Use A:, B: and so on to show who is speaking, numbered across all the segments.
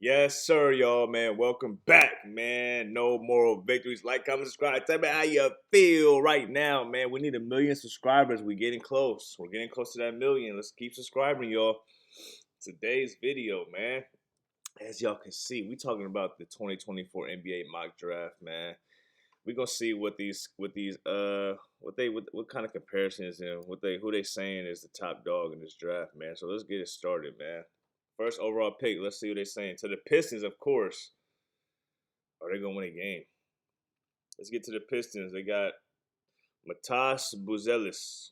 A: Yes, sir, y'all, man. Welcome back, man. No moral victories. Like, comment, subscribe. Tell me how you feel right now, man. We need 1 million subscribers. We're getting close. We're getting close to that 1 million. Let's keep subscribing, y'all. Today's video, man. As y'all can see, we talking about the 2024 NBA mock draft, man. We're gonna see what kind of comparisons and who they saying is the top dog in this draft, man. So let's get it started, man. First overall pick. Let's see what they're saying. To the Pistons, of course. Are they gonna win a game? Let's get to the Pistons. They got Matas Buzelis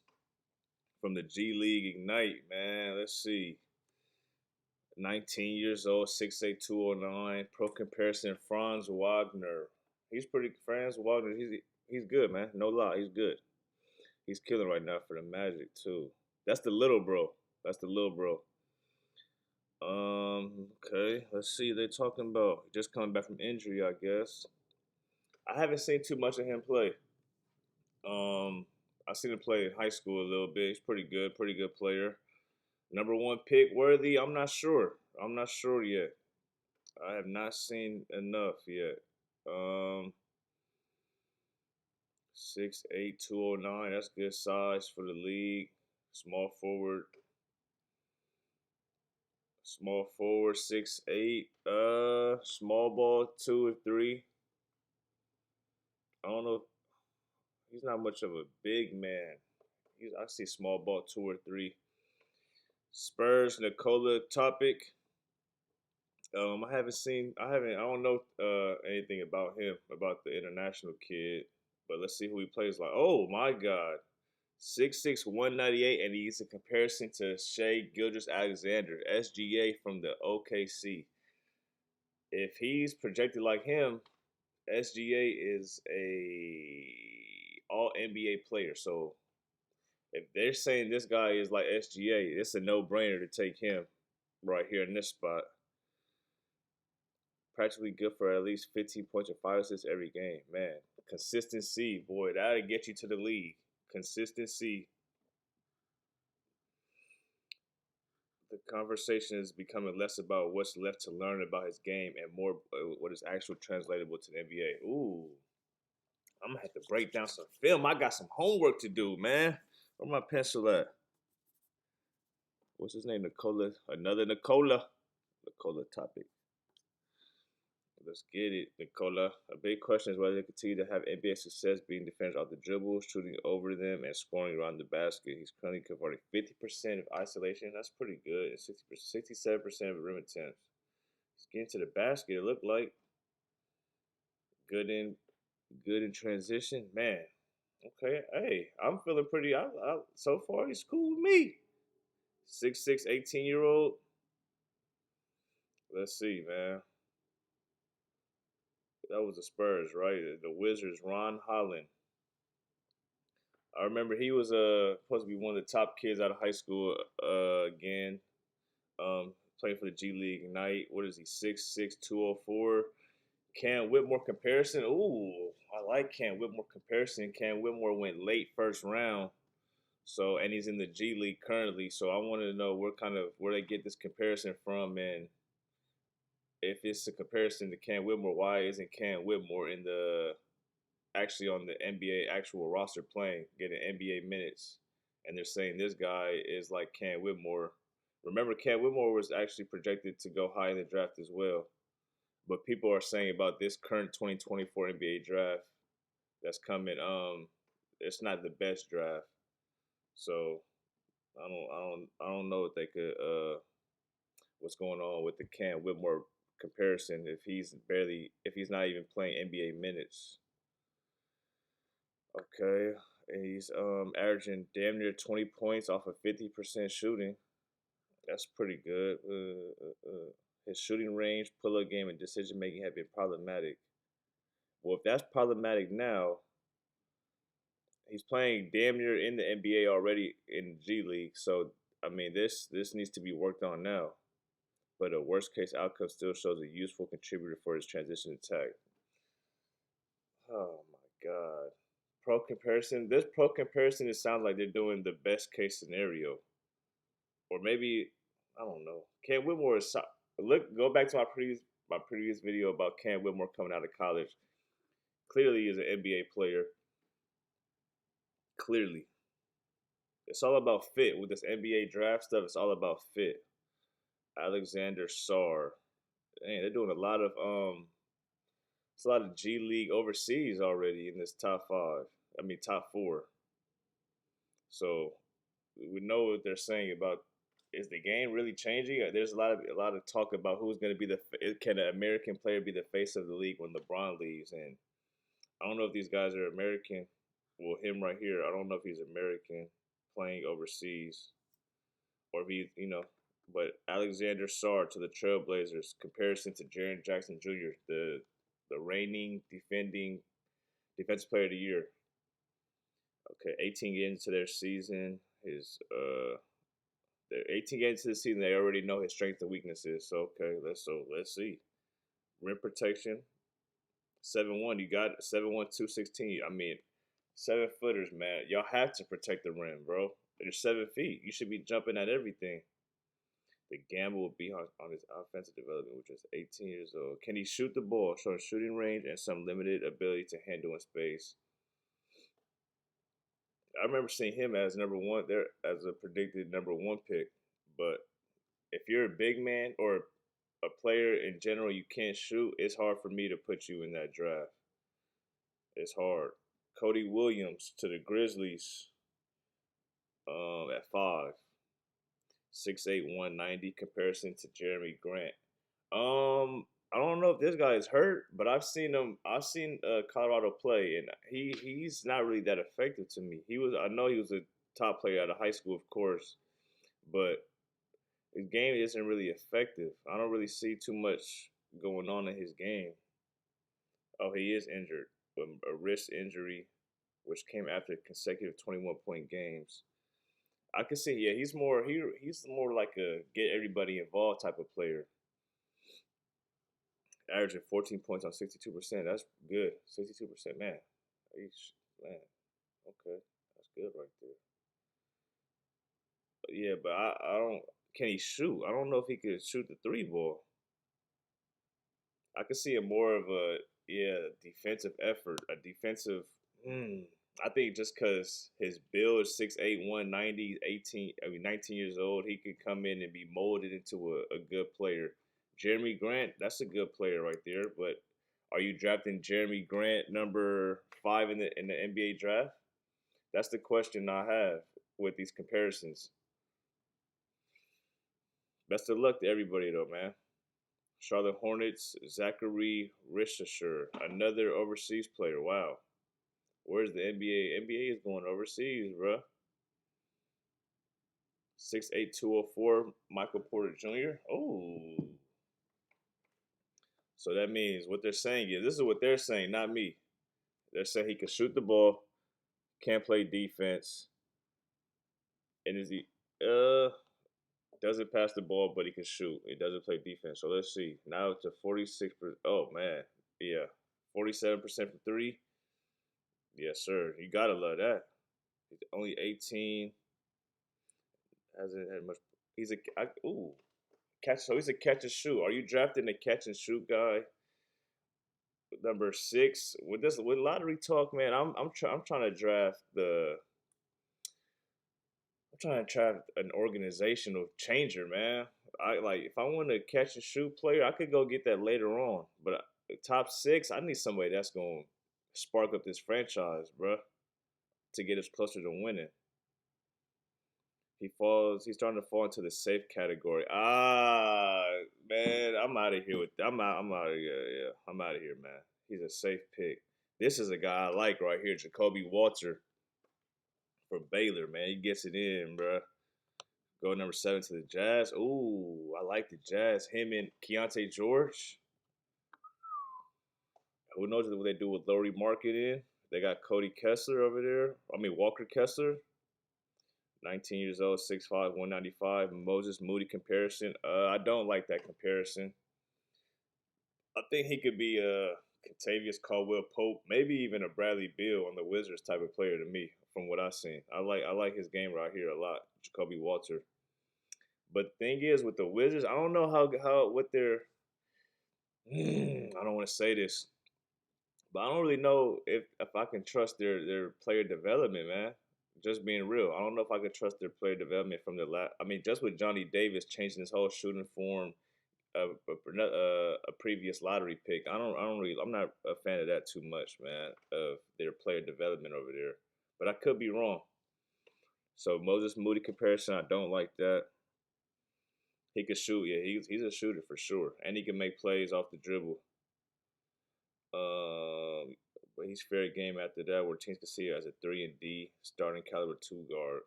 A: from the G League Ignite, man. Let's see. 19 years old, 6'8", 209. Pro comparison, Franz Wagner. Franz Wagner. He's good, man. No lie, he's good. He's killing right now for the Magic too. That's the little bro. Okay, let's see. They're talking about just coming back from injury, I guess. I haven't seen too much of him play. I seen him play in high school a little bit. He's pretty good player. Number one pick worthy. I'm not sure. Yet. I have not seen enough yet. 6'8", 209. That's good size for the league. Small forward, 6'8". Small ball 2 or 3. I don't know. He's not much of a big man. I see small ball 2 or 3. Spurs Nikola Topic. I don't know anything about him, about the international kid. But let's see who he plays like. Oh my God. 6'6", 198, and he's a comparison to Shai Gilgeous-Alexander, SGA from the OKC. If he's projected like him, SGA is a all NBA player. So if they're saying this guy is like SGA, it's a no-brainer to take him right here in this spot. Practically good for at least 15 points or 5 assists every game. Man, consistency, boy, that'll get you to the league. Consistency. The conversation is becoming less about what's left to learn about his game and more what is actually translatable to the NBA. Ooh, I'm gonna have to break down some film. I got some homework to do, man. Where my pencil at? What's his name? Nikola. Another Nikola. Nikola Topic. Let's get it, Nikola. A big question is whether they continue to have NBA success being defenders off the dribble, shooting over them, and scoring around the basket. He's currently converting 50% of isolation. That's pretty good. And 67% of rim attempts. He's getting to the basket. It looked like good in transition. Man, okay. Hey, I'm feeling pretty. So far he's cool with me. 6'6", 18-year-old. Let's see, man. That was the Spurs, right? The Wizards, Ron Holland. I remember he was supposed to be one of the top kids out of high school again. Playing for the G League Ignite. What is he? 6'6", 204. Cam Whitmore comparison. Ooh, I like Cam Whitmore comparison. Cam Whitmore went late first round. So, and he's in the G League currently. So I wanted to know where they get this comparison from, and if it's a comparison to Cam Whitmore, why isn't Cam Whitmore actually on the NBA actual roster playing, getting NBA minutes? And they're saying this guy is like Cam Whitmore. Remember, Cam Whitmore was actually projected to go high in the draft as well. But people are saying about this current 2024 NBA draft that's coming, it's not the best draft. So I don't know if they could what's going on with the Cam Whitmore comparison if he's not even playing NBA minutes. Okay, and he's averaging damn near 20 points off of 50% shooting. That's pretty good. His shooting range, pull-up game, and decision making have been problematic. Well, if that's problematic now, he's playing damn near in the NBA already in the G League. So I mean, this needs to be worked on now. But a worst case outcome still shows a useful contributor for his transition attack. Oh my God. Pro comparison. This pro comparison, it sounds like they're doing the best case scenario. Or maybe, I don't know. Cam Whitmore is Look, go back to my previous video about Cam Whitmore coming out of college. Clearly, he's an NBA player. Clearly, it's all about fit with this NBA draft stuff. It's all about fit. Alexander Sarr. Man, they're doing a lot of it's a lot of G League overseas already in this top five. I mean top four. So we know what they're saying about is the game really changing? There's a lot of talk about who's going to be can an American player be the face of the league when LeBron leaves, and I don't know if these guys are American. Well, him right here, I don't know if he's American playing overseas or if he's. But Alexander Sarr to the Trailblazers comparison to Jaren Jackson Jr., the reigning defending defensive player of the year. Okay, 18 games into their season. They're 18 games into the season. They already know his strengths and weaknesses. Okay, let's see. Rim protection, 7'1". You got 7'1", 216. I mean, 7-footers, man. Y'all have to protect the rim, bro. You're 7 feet. You should be jumping at everything. The gamble will be on his offensive development, which is 18 years old. Can he shoot the ball, showing shooting range and some limited ability to handle in space? I remember seeing him as number one there as a predicted number one pick. But if you're a big man or a player in general, you can't shoot, it's hard for me to put you in that draft. It's hard. Cody Williams to the Grizzlies at 5. 6'8", 190 comparison to Jeremy Grant. I don't know if this guy is hurt, but I've seen him. I've seen Colorado play, and he's not really that effective to me. I know he was a top player out of high school, of course, but his game isn't really effective. I don't really see too much going on in his game. Oh, he is injured, a wrist injury, which came after consecutive 21-point games. I can see, yeah, he's more like a get everybody involved type of player. Averaging 14 points on 62%. That's good. 62%, man. Man, okay, that's good right there. But yeah, but I don't. Can he shoot? I don't know if he could shoot the three ball. I could see a more of a defensive effort, a defensive. Mm, I think just because his build is 6'8", 190, 18, I mean 19 years old, he could come in and be molded into a good player. Jeremy Grant, that's a good player right there. But are you drafting Jeremy Grant number 5 in the NBA draft? That's the question I have with these comparisons. Best of luck to everybody though, man. Charlotte Hornets, Zachary Rishisher, another overseas player. Wow. Where's the NBA? NBA is going overseas, bro. 6'8", 204, Michael Porter Jr. Oh. So that means what they're saying is this is what they're saying, not me. They're saying he can shoot the ball, can't play defense, and is he doesn't pass the ball, but he can shoot. He doesn't play defense. So let's see. Now it's a 46%. Oh man, yeah, 47% from three. Yes, sir. You gotta love that. He's only 18. Hasn't had much. Catch. So he's a catch and shoot. Are you drafting a catch and shoot guy? Number 6 with lottery talk, man. I'm trying to draft the. I'm trying to draft an organizational changer, man. I like if I want a catch and shoot player, I could go get that later on. But top 6, I need somebody that's gonna spark up this franchise, bro, to get us closer to winning. He's starting to fall into the safe category. Man, I'm out of here with I'm out of here. Yeah, I'm out of here, man. He's a safe pick. This is a guy I like right here, Jacoby Walter from Baylor, man. He gets it in, bro. Go number 7 to the Jazz. Ooh, I like the Jazz. Him and Keontae George. Who knows what they do with Laurie Market in? They got Cody Kessler over there. I mean Walker Kessler. 19 years old, 6'5", 195. Moses Moody comparison. I don't like that comparison. I think he could be a Contavious Caldwell Pope, maybe even a Bradley Beal on the Wizards type of player to me, from what I've seen. I like his game right here a lot, Jacoby Walter. But the thing is, with the Wizards, I don't know how what their I don't want to say this, but I don't really know if I can trust their player development, man. Just being real, I don't know if I can trust their player development from the last. I mean, just with Johnny Davis changing his whole shooting form of a previous lottery pick, I'm not a fan of that too much, man. Of their player development over there, but I could be wrong. So Moses Moody comparison, I don't like that. He could shoot, yeah. He's a shooter for sure, and he can make plays off the dribble. Um, but he's fair game after that, where teams can see it as a 3 and D starting caliber 2 guard.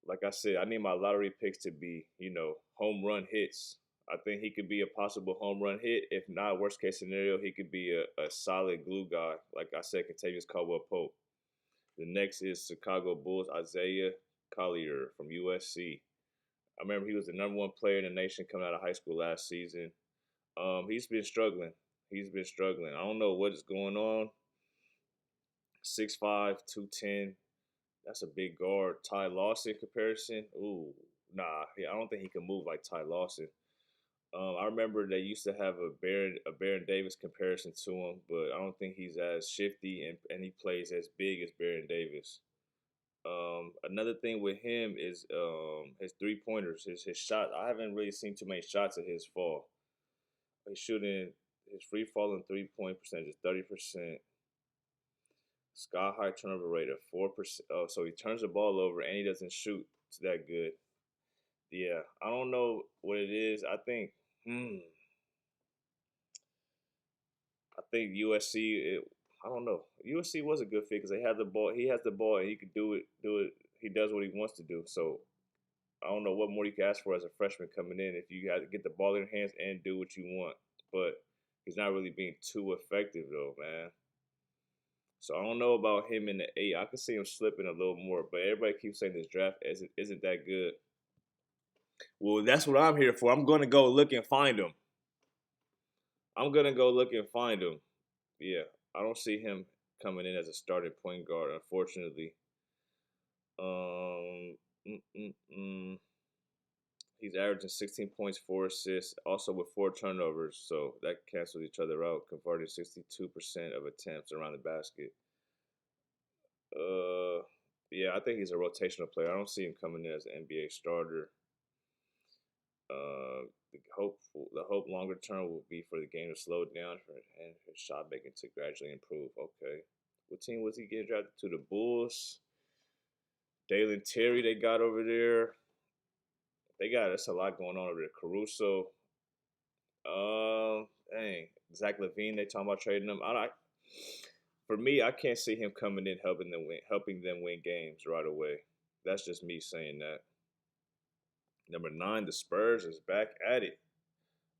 A: Like I said, I need my lottery picks to be, home run hits. I think he could be a possible home run hit. If not, worst case scenario, he could be a solid glue guy. Like I said, Contavious Caldwell Pope. The next is Chicago Bulls Isaiah Collier from USC. I remember he was the number one player in the nation coming out of high school last season. He's been struggling. He's been struggling. I don't know what is going on. 6'5", 210. That's a big guard. Ty Lawson comparison. Ooh, nah. I don't think he can move like Ty Lawson. I remember they used to have a Baron Davis comparison to him, but I don't think he's as shifty and he plays as big as Baron Davis. Another thing with him is his 3 pointers, his shot. I haven't really seen too many shots of his fall. He's shooting his free falling 3 point percentage is 30%. Sky high turnover rate of 4%. Oh, so he turns the ball over and he doesn't shoot that good. Yeah, I don't know what it is. I think USC. I don't know. USC was a good fit because they had the ball. He has the ball and he could do it. Do it. He does what he wants to do. So I don't know what more you can ask for as a freshman coming in if you got to get the ball in your hands and do what you want. But he's not really being too effective though, man. So I don't know about him in the 8. I could see him slipping a little more, but everybody keeps saying this draft isn't that good. Well, that's what I'm here for. I'm gonna go look and find him. I'm gonna go look and find him. Yeah, I don't see him coming in as a starting point guard, unfortunately. Um, mm, mm, mm. He's averaging 16 points, 4 assists, also with 4 turnovers, so that cancels each other out, converting 62% of attempts around the basket. Uh, yeah, I think he's a rotational player. I don't see him coming in as an NBA starter. The hope longer term will be for the game to slow down and his shot making to gradually improve. Okay, what team was he getting drafted to? The Bulls. Dalen Terry they got over there. That's a lot going on over there. Caruso. Dang, Zach Levine. They talking about trading him. For me, I can't see him coming in helping them win games right away. That's just me saying that. Number 9, the Spurs is back at it.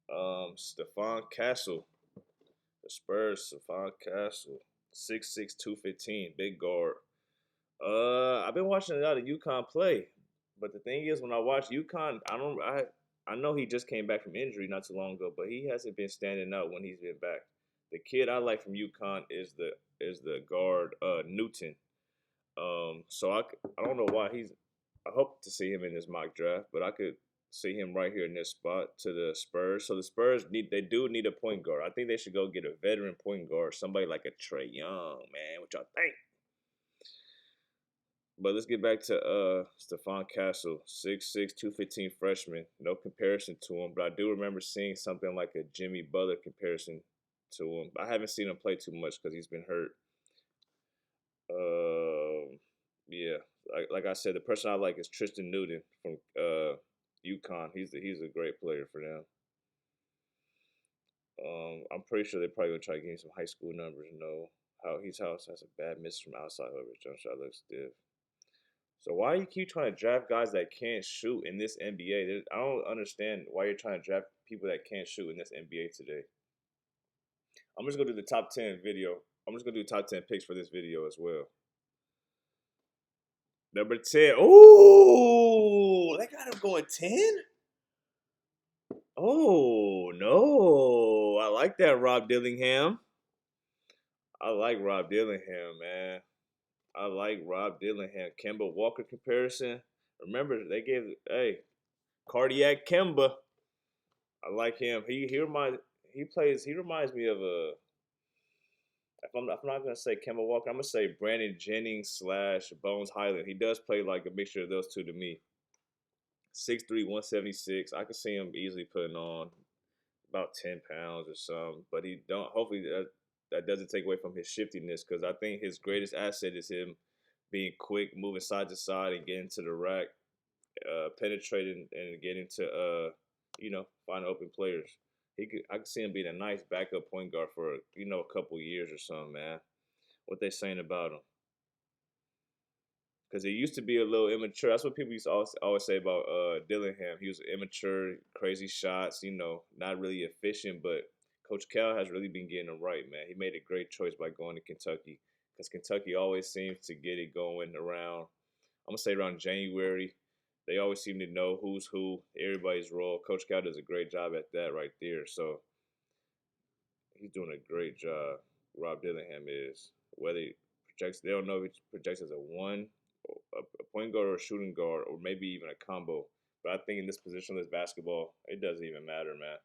A: Stephon Castle. The Spurs, Stephon Castle. 6'6", 215, big guard. I've been watching a lot of UConn play, but the thing is, when I watch UConn, I know he just came back from injury not too long ago, but he hasn't been standing out when he's been back. The kid I like from UConn is the guard Newton. So I don't know why he's. I hope to see him in this mock draft, but I could see him right here in this spot to the Spurs. So the Spurs need a point guard. I think they should go get a veteran point guard, somebody like a Trey Young, man. What y'all think? But let's get back to Stephon Castle, 6'6", 215 freshman. No comparison to him, but I do remember seeing something like a Jimmy Butler comparison to him. I haven't seen him play too much because he's been hurt. Yeah, like I said, the person I like is Tristan Newton from UConn. He's a great player for them. I'm pretty sure they're probably gonna try to give him some high school numbers. How his house has a bad miss from outside, however, his jump shot looks stiff. So why you keep trying to draft guys that can't shoot in this NBA? I don't understand why you're trying to draft people that can't shoot in this NBA today. I'm just gonna do the top 10 video. I'm just gonna do top 10 picks for this video as well. Number 10. Oh, they got him going 10? Oh, no. I like that, Rob Dillingham. I like Rob Dillingham, man. I like Rob Dillingham. Kemba Walker comparison. Remember, they gave, hey, Cardiac Kemba. I like him. He reminds me of a. If I'm not gonna say Kemba Walker, I'm gonna say Brandon Jennings slash Bones Highland. He does play like a mixture of those two to me. 6'3", 176. I could see him easily putting on about 10 pounds or something. But he don't. Hopefully that doesn't take away from his shiftiness because I think his greatest asset is him being quick, moving side to side, and getting to the rack, penetrating and getting to find open players. I could see him being a nice backup point guard for a couple years or something, man. What they saying about him? Because he used to be a little immature. That's what people used to always say about Dillingham. He was immature, crazy shots, not really efficient. But Coach Cal has really been getting him right, man. He made a great choice by going to Kentucky because Kentucky always seems to get it going around. I'm gonna say around January. They always seem to know who's who, everybody's role. Coach Cal does a great job at that right there. So he's doing a great job. Rob Dillingham is. Whether he projects, they don't know if he projects as a one, a point guard or a shooting guard, or maybe even a combo. But I think in this positionless basketball, it doesn't even matter, man.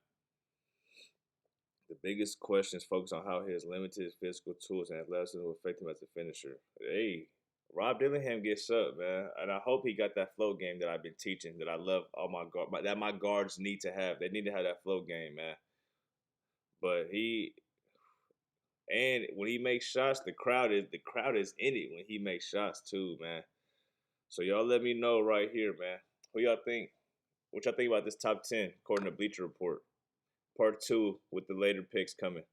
A: The biggest question is focused on how his limited physical tools and athleticism will affect him as a finisher. Hey, Rob Dillingham gets up, man, and I hope he got that flow game that I've been teaching. That I love all that my guards need to have. They need to have that flow game, man. But when he makes shots, the crowd is in it when he makes shots too, man. So y'all let me know right here, man. Who y'all think? What y'all think about this top 10 according to Bleacher Report? Part 2 with the later picks coming.